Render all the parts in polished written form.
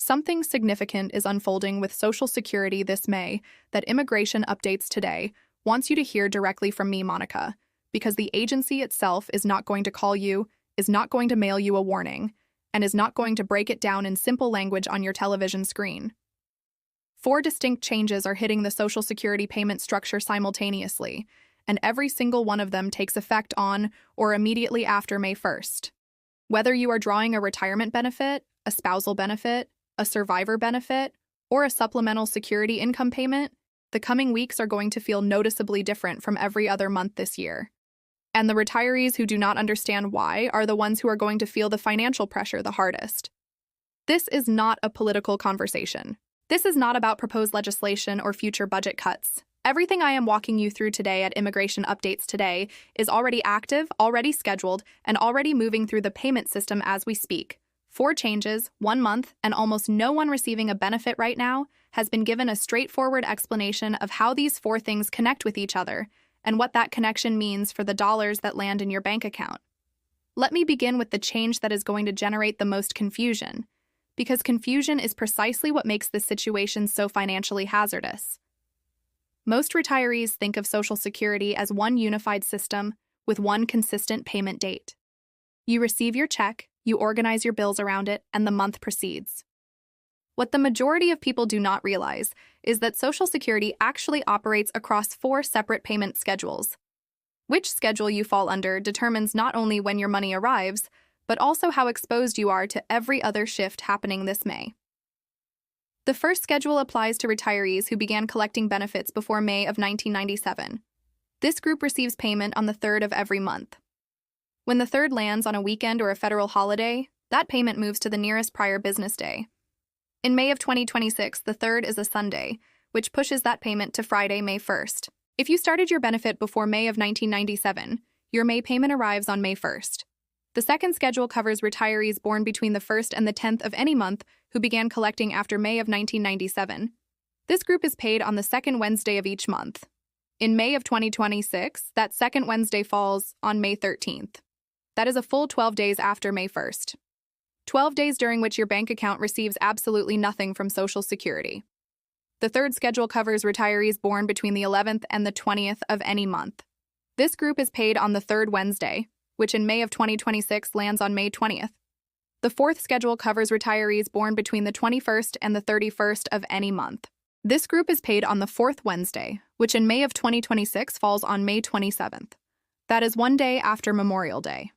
Something significant is unfolding with Social Security this May that Immigration Updates Today wants you to hear directly from me, Monica, because the agency itself is not going to call you, is not going to mail you a warning, and is not going to break it down in simple language on your television screen. 4 distinct changes are hitting the Social Security payment structure simultaneously, and every single one of them takes effect on or immediately after May 1st. Whether you are drawing a retirement benefit, a spousal benefit, a survivor benefit, or a supplemental security income payment, the coming weeks are going to feel noticeably different from every other month this year. And the retirees who do not understand why are the ones who are going to feel the financial pressure the hardest. This is not a political conversation. This is not about proposed legislation or future budget cuts. Everything I am walking you through today at Immigration Updates Today is already active, already scheduled, and already moving through the payment system as we speak. 4 changes, 1 month, and almost no one receiving a benefit right now has been given a straightforward explanation of how these 4 things connect with each other and what that connection means for the dollars that land in your bank account. Let me begin with the change that is going to generate the most confusion, because confusion is precisely what makes this situation so financially hazardous. Most retirees think of Social Security as one unified system with one consistent payment date. You receive your check, you organize your bills around it, and the month proceeds. What the majority of people do not realize is that Social Security actually operates across 4 separate payment schedules. Which schedule you fall under determines not only when your money arrives, but also how exposed you are to every other shift happening this May. The first schedule applies to retirees who began collecting benefits before May of 1997. This group receives payment on the 3rd of every month. When the 3rd lands on a weekend or a federal holiday, that payment moves to the nearest prior business day. In May of 2026, the 3rd is a Sunday, which pushes that payment to Friday, May 1st. If you started your benefit before May of 1997, your May payment arrives on May 1st. The second schedule covers retirees born between the 1st and the 10th of any month who began collecting after May of 1997. This group is paid on the 2nd Wednesday of each month. In May of 2026, that 2nd Wednesday falls on May 13th. That is a full 12 days after May 1st. 12 days during which your bank account receives absolutely nothing from Social Security. The 3rd schedule covers retirees born between the 11th and the 20th of any month. This group is paid on the 3rd Wednesday, which in May of 2026 lands on May 20th. The 4th schedule covers retirees born between the 21st and the 31st of any month. This group is paid on the 4th Wednesday, which in May of 2026 falls on May 27th. That is 1 day after Memorial Day.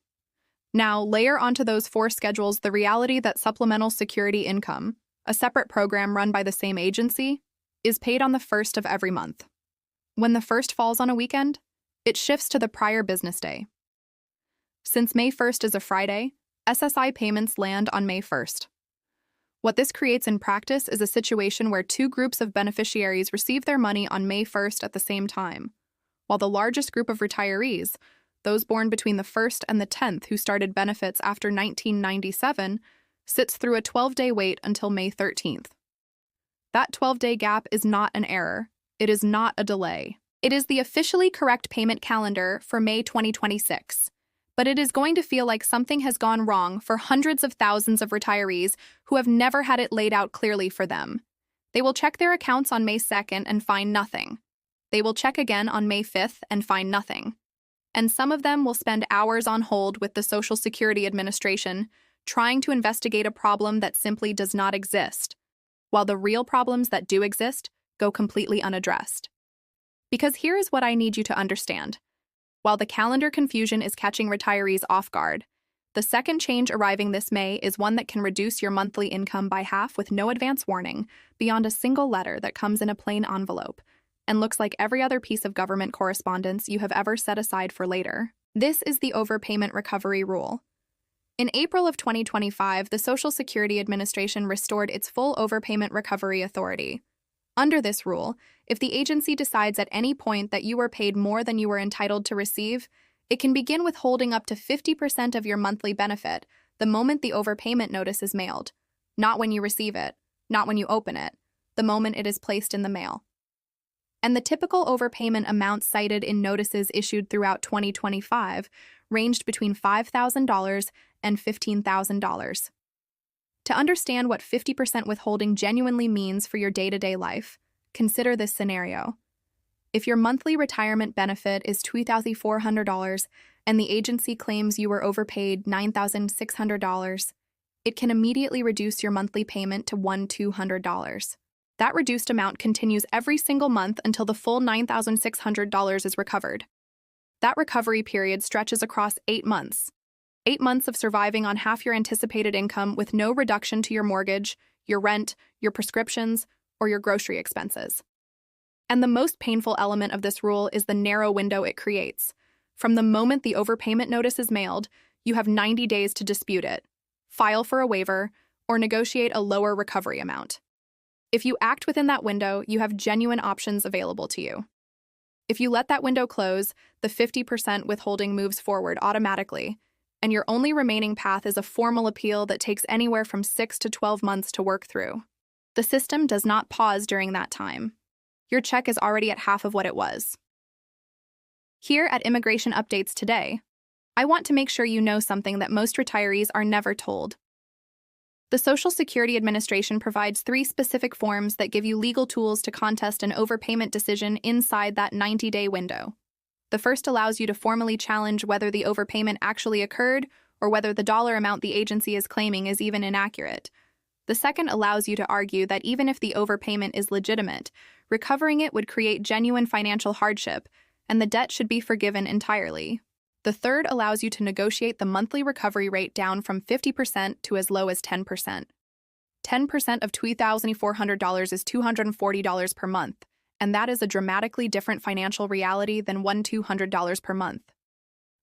Now, layer onto those 4 schedules the reality that supplemental security income, a separate program run by the same agency, is paid on the 1st of every month. When the 1st falls on a weekend, it shifts to the prior business day. Since May 1st is a Friday, SSI payments land on May 1st. What this creates in practice is a situation where 2 groups of beneficiaries receive their money on May 1st at the same time, while the largest group of retirees, those born between the 1st and the 10th who started benefits after 1997, sits through a 12-day wait until May 13th. That 12-day gap is not an error. It is not a delay. It is the officially correct payment calendar for May 2026. But it is going to feel like something has gone wrong for hundreds of thousands of retirees who have never had it laid out clearly for them. They will check their accounts on May 2nd and find nothing. They will check again on May 5th and find nothing. And some of them will spend hours on hold with the Social Security Administration trying to investigate a problem that simply does not exist, while the real problems that do exist go completely unaddressed. Because here is what I need you to understand. While the calendar confusion is catching retirees off guard, the second change arriving this May is one that can reduce your monthly income by half with no advance warning beyond a single letter that comes in a plain envelope and looks like every other piece of government correspondence you have ever set aside for later. This is the overpayment recovery rule. In April of 2025, the Social Security Administration restored its full overpayment recovery authority. Under this rule, if the agency decides at any point that you were paid more than you were entitled to receive, it can begin withholding up to 50% of your monthly benefit the moment the overpayment notice is mailed, not when you receive it, not when you open it, the moment it is placed in the mail. And the typical overpayment amounts cited in notices issued throughout 2025 ranged between $5,000 and $15,000. To understand what 50% withholding genuinely means for your day-to-day life, consider this scenario. If your monthly retirement benefit is $2,400 and the agency claims you were overpaid $9,600, it can immediately reduce your monthly payment to $1,200. That reduced amount continues every single month until the full $9,600 is recovered. That recovery period stretches across 8 months. 8 months of surviving on half your anticipated income with no reduction to your mortgage, your rent, your prescriptions, or your grocery expenses. And the most painful element of this rule is the narrow window it creates. From the moment the overpayment notice is mailed, you have 90 days to dispute it, file for a waiver, or negotiate a lower recovery amount. If you act within that window, you have genuine options available to you. If you let that window close, the 50% withholding moves forward automatically, and your only remaining path is a formal appeal that takes anywhere from 6 to 12 months to work through. The system does not pause during that time. Your check is already at half of what it was. Here at Immigration Updates Today, I want to make sure you know something that most retirees are never told. The Social Security Administration provides 3 specific forms that give you legal tools to contest an overpayment decision inside that 90-day window. The first allows you to formally challenge whether the overpayment actually occurred or whether the dollar amount the agency is claiming is even inaccurate. The second allows you to argue that even if the overpayment is legitimate, recovering it would create genuine financial hardship, and the debt should be forgiven entirely. The third allows you to negotiate the monthly recovery rate down from 50% to as low as 10%. 10% of $2,400 is $240 per month, and that is a dramatically different financial reality than $1,200 per month.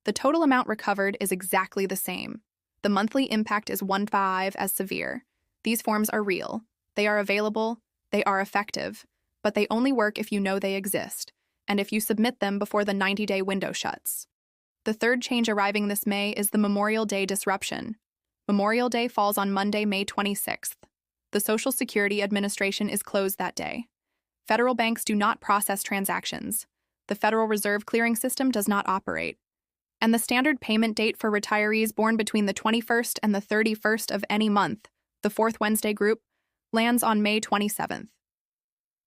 The total amount recovered is exactly the same. The monthly impact is 1.5 as severe. These forms are real. They are available. They are effective. But they only work if you know they exist, and if you submit them before the 90-day window shuts. The third change arriving this May is the Memorial Day disruption. Memorial Day falls on Monday, May 26th. The Social Security Administration is closed that day. Federal banks do not process transactions. The Federal Reserve clearing system does not operate. And the standard payment date for retirees born between the 21st and the 31st of any month, the fourth Wednesday group, lands on May 27th.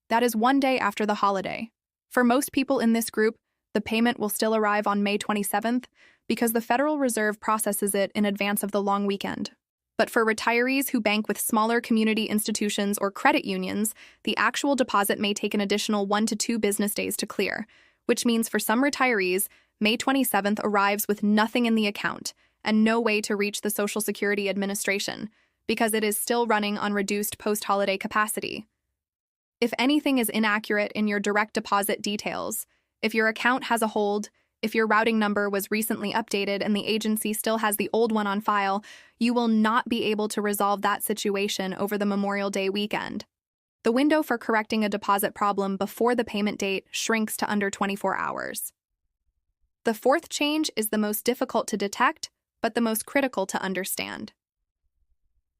That is 1 day after the holiday. For most people in this group, the payment will still arrive on May 27th because the Federal Reserve processes it in advance of the long weekend. But for retirees who bank with smaller community institutions or credit unions, the actual deposit may take an additional 1 to 2 business days to clear, which means for some retirees, May 27th arrives with nothing in the account and no way to reach the Social Security Administration because it is still running on reduced post-holiday capacity. If anything is inaccurate in your direct deposit details, if your account has a hold, if your routing number was recently updated and the agency still has the old one on file, you will not be able to resolve that situation over the Memorial Day weekend. The window for correcting a deposit problem before the payment date shrinks to under 24 hours. The fourth change is the most difficult to detect, but the most critical to understand.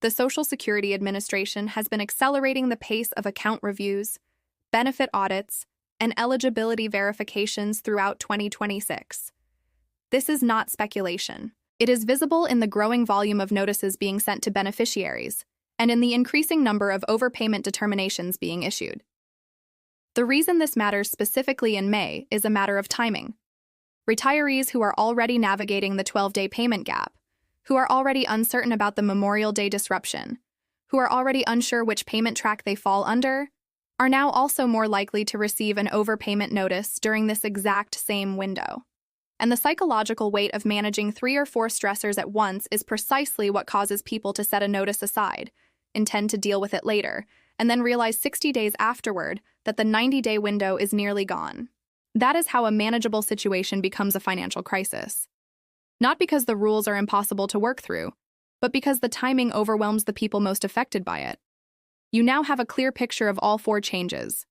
The Social Security Administration has been accelerating the pace of account reviews, benefit audits, and eligibility verifications throughout 2026. This is not speculation. It is visible in the growing volume of notices being sent to beneficiaries, and in the increasing number of overpayment determinations being issued. The reason this matters specifically in May is a matter of timing. Retirees who are already navigating the 12-day payment gap, who are already uncertain about the Memorial Day disruption, who are already unsure which payment track they fall under, are now also more likely to receive an overpayment notice during this exact same window. And the psychological weight of managing 3 or 4 stressors at once is precisely what causes people to set a notice aside, intend to deal with it later, and then realize 60 days afterward that the 90-day window is nearly gone. That is how a manageable situation becomes a financial crisis. Not because the rules are impossible to work through, but because the timing overwhelms the people most affected by it. You now have a clear picture of all 4 changes.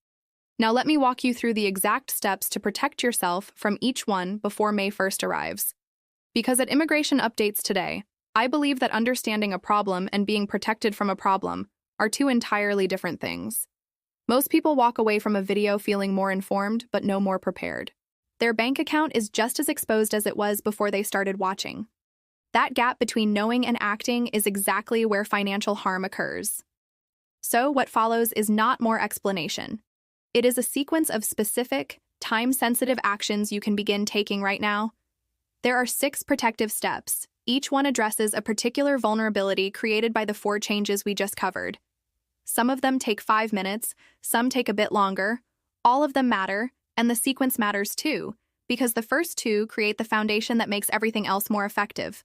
Now let me walk you through the exact steps to protect yourself from each one before May 1st arrives. Because at Immigration Updates Today, I believe that understanding a problem and being protected from a problem are 2 entirely different things. Most people walk away from a video feeling more informed but no more prepared. Their bank account is just as exposed as it was before they started watching. That gap between knowing and acting is exactly where financial harm occurs. So, what follows is not more explanation. It is a sequence of specific, time-sensitive actions you can begin taking right now. There are 6 protective steps. Each one addresses a particular vulnerability created by the 4 changes we just covered. Some of them take 5 minutes, some take a bit longer. All of them matter, and the sequence matters too, because the first 2 create the foundation that makes everything else more effective.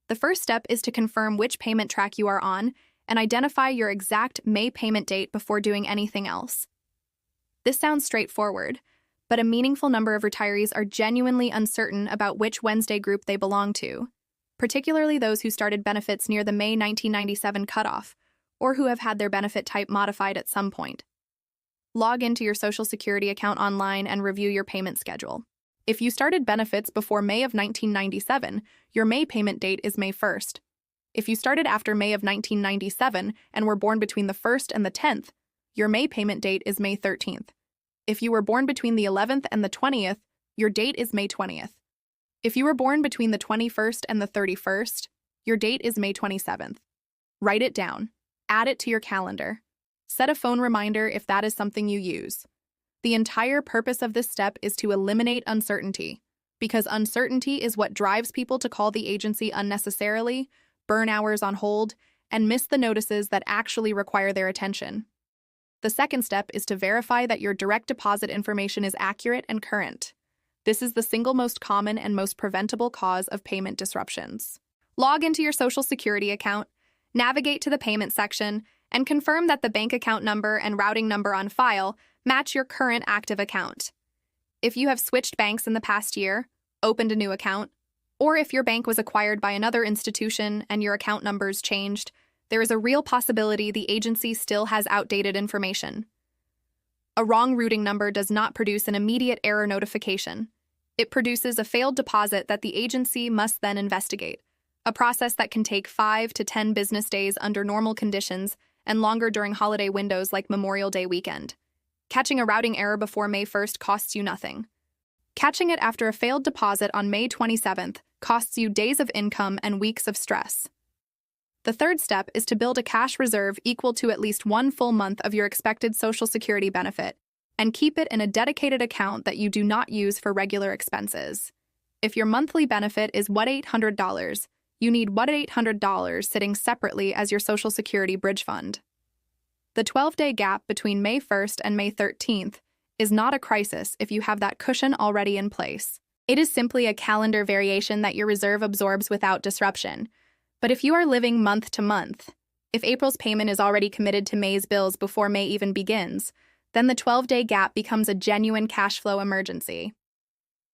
The first step is to confirm which payment track you are on and identify your exact May payment date before doing anything else. This sounds straightforward, but a meaningful number of retirees are genuinely uncertain about which Wednesday group they belong to, particularly those who started benefits near the May 1997 cutoff, or who have had their benefit type modified at some point. Log into your Social Security account online and review your payment schedule. If you started benefits before May of 1997, your May payment date is May 1st. If you started after May of 1997 and were born between the 1st and the 10th, your May payment date is May 13th. If you were born between the 11th and the 20th, your date is May 20th. If you were born between the 21st and the 31st, your date is May 27th. Write it down. Add it to your calendar. Set a phone reminder if that is something you use. The entire purpose of this step is to eliminate uncertainty, because uncertainty is what drives people to call the agency unnecessarily, burn hours on hold, and miss the notices that actually require their attention. The second step is to verify that your direct deposit information is accurate and current. This is the single most common and most preventable cause of payment disruptions. Log into your Social Security account, navigate to the payment section, and confirm that the bank account number and routing number on file match your current active account. If you have switched banks in the past year, opened a new account, or if your bank was acquired by another institution and your account numbers changed, there is a real possibility the agency still has outdated information. A wrong routing number does not produce an immediate error notification. It produces a failed deposit that the agency must then investigate, a process that can take 5 to 10 business days under normal conditions and longer during holiday windows like Memorial Day weekend. Catching a routing error before May 1st costs you nothing. Catching it after a failed deposit on May 27th costs you days of income and weeks of stress. The third step is to build a cash reserve equal to at least 1 full month of your expected Social Security benefit and keep it in a dedicated account that you do not use for regular expenses. If your monthly benefit is $800, you need $800 sitting separately as your Social Security bridge fund. The 12-day gap between May 1st and May 13th is not a crisis if you have that cushion already in place. It is simply a calendar variation that your reserve absorbs without disruption. But if you are living month to month, if April's payment is already committed to May's bills before May even begins, then the 12-day gap becomes a genuine cash flow emergency.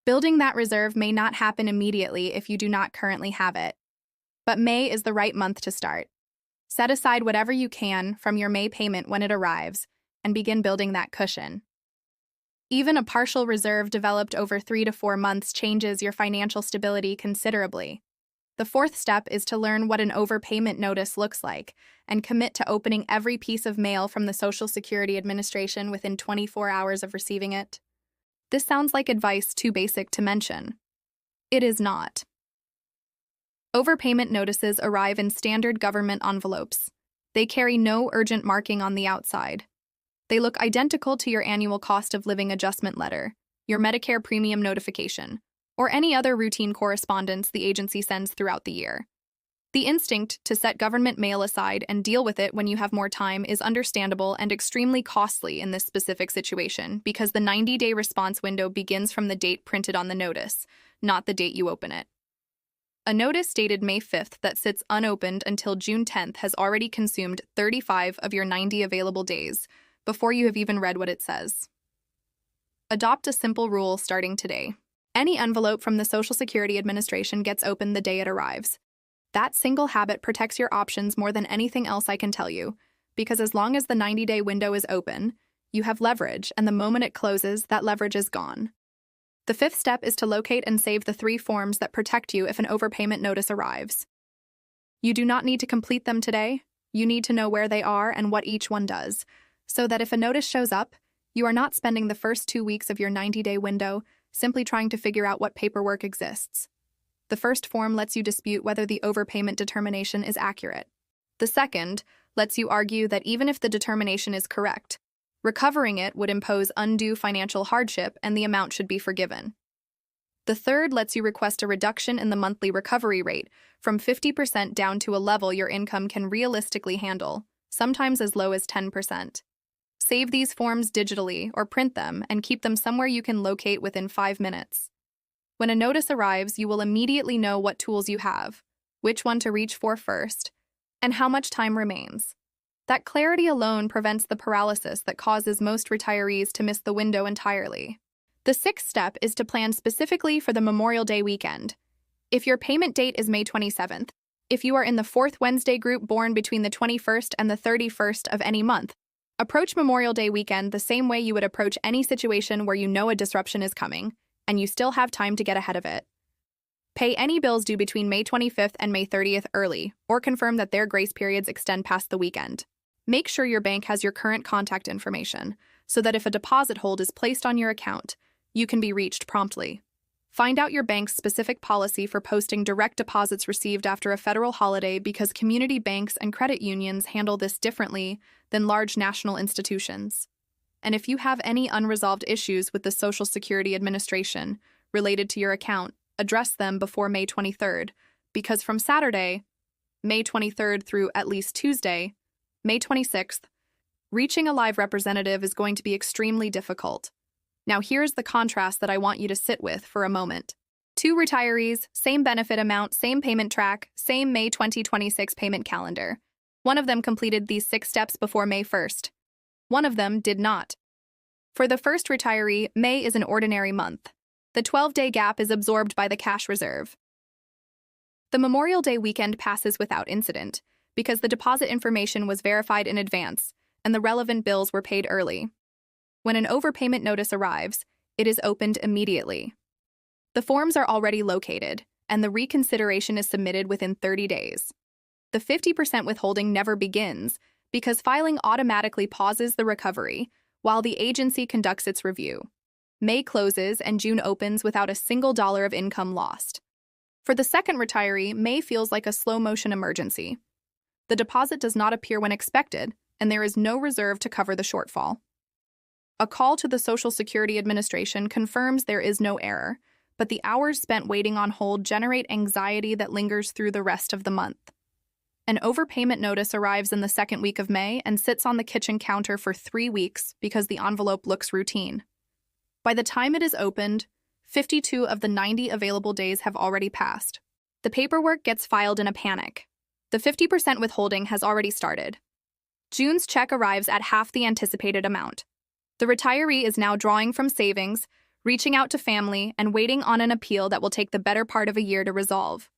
Building that reserve may not happen immediately if you do not currently have it. But May is the right month to start. Set aside whatever you can from your May payment when it arrives and begin building that cushion. Even a partial reserve developed over 3 to 4 months changes your financial stability considerably. The fourth step is to learn what an overpayment notice looks like and commit to opening every piece of mail from the Social Security Administration within 24 hours of receiving it. This sounds like advice too basic to mention. It is not. Overpayment notices arrive in standard government envelopes. They carry no urgent marking on the outside. They look identical to your annual cost of living adjustment letter, your Medicare premium notification, or any other routine correspondence the agency sends throughout the year. The instinct to set government mail aside and deal with it when you have more time is understandable and extremely costly in this specific situation because the 90-day response window begins from the date printed on the notice, not the date you open it. A notice dated May 5th that sits unopened until June 10th has already consumed 35 of your 90 available days before you have even read what it says. Adopt a simple rule starting today. Any envelope from the Social Security Administration gets opened the day it arrives. That single habit protects your options more than anything else I can tell you, because as long as the 90-day window is open, you have leverage, and the moment it closes, that leverage is gone. The fifth step is to locate and save the 3 forms that protect you if an overpayment notice arrives. You do not need to complete them today. You need to know where they are and what each one does, so that if a notice shows up, you are not spending the first 2 weeks of your 90-day window simply trying to figure out what paperwork exists. The first form lets you dispute whether the overpayment determination is accurate. The second lets you argue that even if the determination is correct, recovering it would impose undue financial hardship and the amount should be forgiven. The third lets you request a reduction in the monthly recovery rate from 50% down to a level your income can realistically handle, sometimes as low as 10%. Save these forms digitally or print them and keep them somewhere you can locate within 5 minutes. When a notice arrives, you will immediately know what tools you have, which one to reach for first, and how much time remains. That clarity alone prevents the paralysis that causes most retirees to miss the window entirely. The sixth step is to plan specifically for the Memorial Day weekend. If your payment date is May 27th, if you are in the fourth Wednesday group born between the 21st and the 31st of any month, approach Memorial Day weekend the same way you would approach any situation where you know a disruption is coming, and you still have time to get ahead of it. Pay any bills due between May 25th and May 30th early, or confirm that their grace periods extend past the weekend. Make sure your bank has your current contact information, so that if a deposit hold is placed on your account, you can be reached promptly. Find out your bank's specific policy for posting direct deposits received after a federal holiday because community banks and credit unions handle this differently than large national institutions. And if you have any unresolved issues with the Social Security Administration related to your account, address them before May 23rd, because from Saturday, May 23rd through at least Tuesday, May 26th, reaching a live representative is going to be extremely difficult. Now here's the contrast that I want you to sit with for a moment. 2 retirees, same benefit amount, same payment track, same May 2026 payment calendar. One of them completed these 6 steps before May 1st. One of them did not. For the first retiree, May is an ordinary month. The 12-day gap is absorbed by the cash reserve. The Memorial Day weekend passes without incident because the deposit information was verified in advance and the relevant bills were paid early. When an overpayment notice arrives, it is opened immediately. The forms are already located, and the reconsideration is submitted within 30 days. The 50% withholding never begins because filing automatically pauses the recovery while the agency conducts its review. May closes and June opens without a single dollar of income lost. For the second retiree, May feels like a slow-motion emergency. The deposit does not appear when expected, and there is no reserve to cover the shortfall. A call to the Social Security Administration confirms there is no error, but the hours spent waiting on hold generate anxiety that lingers through the rest of the month. An overpayment notice arrives in the second week of May and sits on the kitchen counter for 3 weeks because the envelope looks routine. By the time it is opened, 52 of the 90 available days have already passed. The paperwork gets filed in a panic. The 50% withholding has already started. June's check arrives at half the anticipated amount. The retiree is now drawing from savings, reaching out to family, and waiting on an appeal that will take the better part of a year to resolve.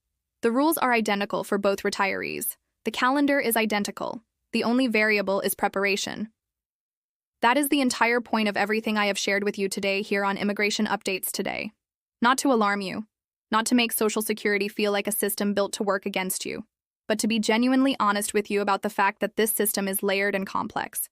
The rules are identical for both retirees. The calendar is identical. The only variable is preparation. That is the entire point of everything I have shared with you today here on Immigration Updates Today. Not to alarm you, not to make Social Security feel like a system built to work against you, but to be genuinely honest with you about the fact that this system is layered and complex.